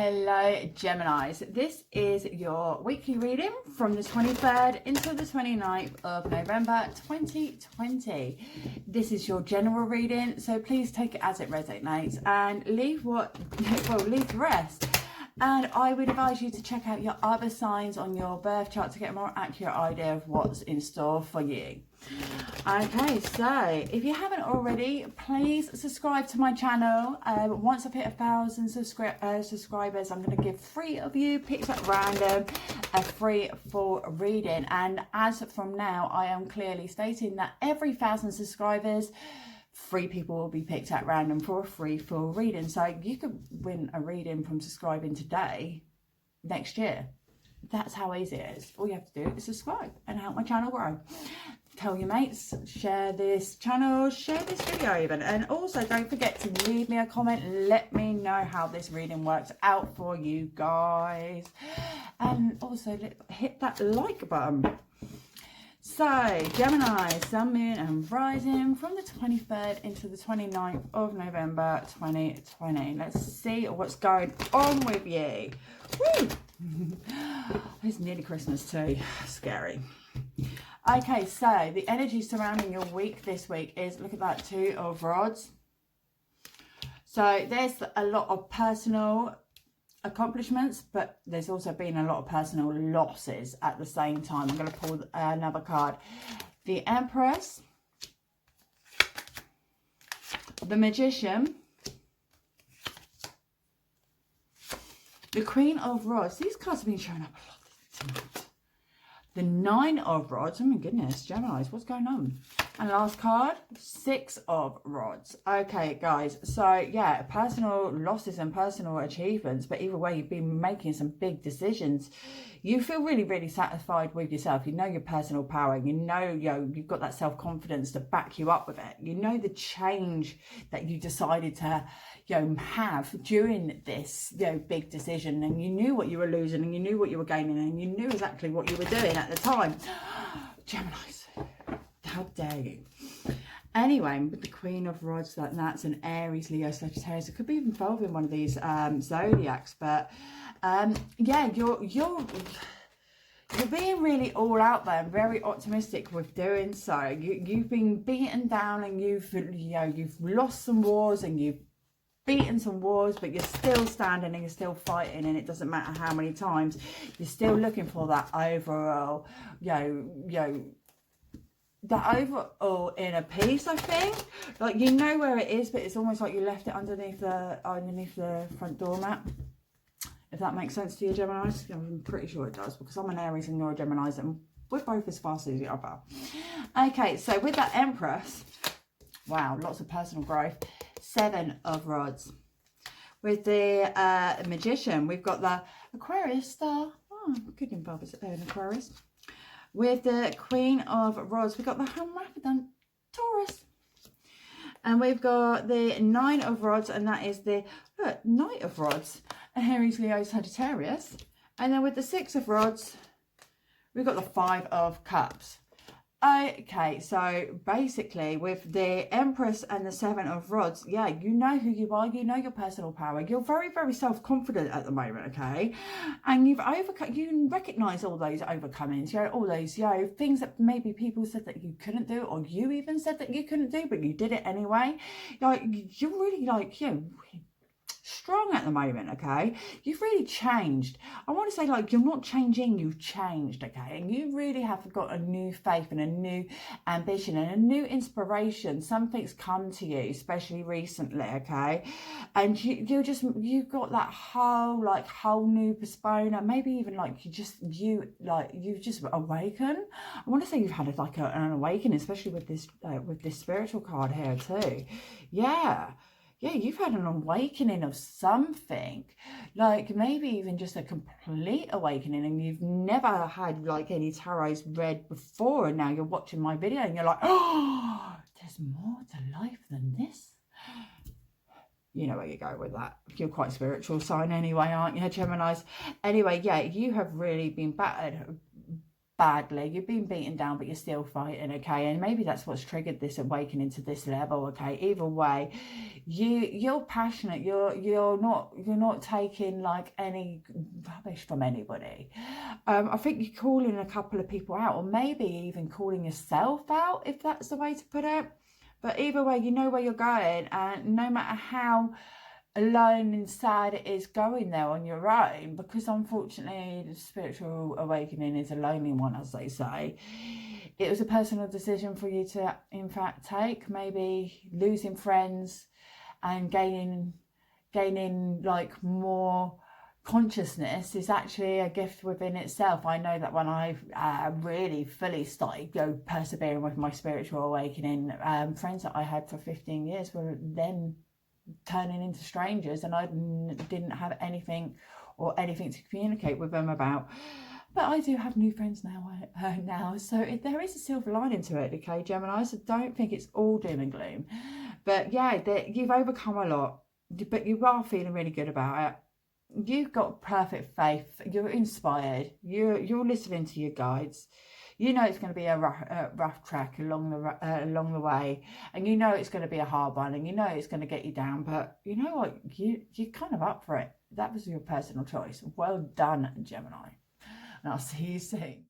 Hello Geminis, this is your weekly reading from the 23rd until the 29th of November 2020. This is your general reading, so please take it as it resonates and leave the rest. And I would advise you to check out your other signs on your birth chart to get a more accurate idea of what's in store for you. Okay, so if you haven't already, please subscribe to my channel. Once I've hit 1,000 subscribers, I'm going to give 3 of you, picked at random, a free full reading. And as from now, I am clearly stating that every 1,000 subscribers, 3 people will be picked at random for a free full reading. So you could win a reading from subscribing today, next year. That's how easy it is. All you have to do is subscribe and help my channel grow. Tell your mates, share this channel, share this video even. And also don't forget to leave me a comment. Let me know how this reading works out for you guys. And also hit that like button. So, Gemini, Sun, Moon and Rising from the 23rd into the 29th of November 2020. Let's see what's going on with you. Woo! It's nearly Christmas too. Scary. Okay, so the energy surrounding your week this week is, look at that, 2 of Rods. So there's a lot of personal accomplishments, but there's also been a lot of personal losses at the same time. I'm going to pull another card. The Empress, the Magician, the Queen of Rods. These cards have been showing up a lot tonight. The 9 of Rods. Oh my goodness, Geminis, what's going on? And last card, 6 of Rods. Okay, guys, so yeah, personal losses and personal achievements, but either way, you've been making some big decisions. You feel really, really satisfied with yourself. You know your personal power. You know, you've got that self-confidence to back you up with it. You know the change that you decided to, have during this, big decision, and you knew what you were losing, and you knew what you were gaining, and you knew exactly what you were doing at the time. Geminis. How dare you? Anyway, with the Queen of Rods, that's an Aries, Leo, Sagittarius. It could be involved in one of these zodiacs, but yeah, you're being really all out there and very optimistic with doing so. You've been beaten down, and you've lost some wars, and you've beaten some wars, but you're still standing and you're still fighting, and it doesn't matter how many times. You're still looking for that overall, the overall inner peace, I think. Like, you know where it is, but it's almost like you left it underneath the front doormat. If that makes sense to you, Geminis. I'm pretty sure it does, because I'm an Aries and you're a Gemini, and we're both as fast as the other. Okay, so with that Empress, wow, lots of personal growth. 7 of Rods. With the Magician, we've got the Aquarius star. Oh, could involve an Aquarius. With the Queen of Rods, we've got the Hermaphrodite Taurus. And we've got the 9 of Rods, and that is the Knight of Rods, Aries, Leo, Sagittarius. And then with the 6 of Rods, we've got the 5 of Cups. Okay, so basically with the Empress and the 7 of Rods, yeah, you know who you are, you know your personal power. You're very, very self-confident at the moment, okay? And you recognise all those overcomings, all those, things that maybe people said that you couldn't do, or you even said that you couldn't do, but you did it anyway. You're really strong at the moment, okay? You've really changed. I want to say, you're not changing, you've changed, okay? And you really have got a new faith and a new ambition and a new inspiration. Something's come to you, especially recently, okay? And you've got that whole new persona. Maybe even you've just awakened. I want to say you've had an awakening, especially with this spiritual card here too. Yeah, you've had an awakening of something, maybe even just a complete awakening, and you've never had any tarots read before, and now you're watching my video and you're like, oh, there's more to life than this. You know where you go with that. You're quite spiritual sign anyway, aren't you, Geminis? Anyway, yeah, you have really been battered badly, you've been beaten down, but you're still fighting, okay? And maybe that's what's triggered this awakening to this level, okay? Either way, you're passionate, you're not taking like any rubbish from anybody. I think you're calling a couple of people out, or maybe even calling yourself out, if that's the way to put it. But either way, you know where you're going, and no matter how alone and sad it is going there on your own, because unfortunately the spiritual awakening is a lonely one, as they say. It was a personal decision for you to in fact take. Maybe losing friends and gaining like more consciousness is actually a gift within itself. I know that when I really fully started persevering with my spiritual awakening, friends that I had for 15 years were then turning into strangers, and I didn't have anything to communicate with them about. But I do have new friends now, so there is a silver lining to it, okay, Gemini? So don't think it's all doom and gloom. But yeah, you've overcome a lot, but you are feeling really good about it. You've got perfect faith. You're inspired. You're listening to your guides. You know it's going to be a rough track along the way, and you know it's going to be a hard one, and you know it's going to get you down. But you know what? You're kind of up for it. That was your personal choice. Well done, Gemini. And I'll see you soon.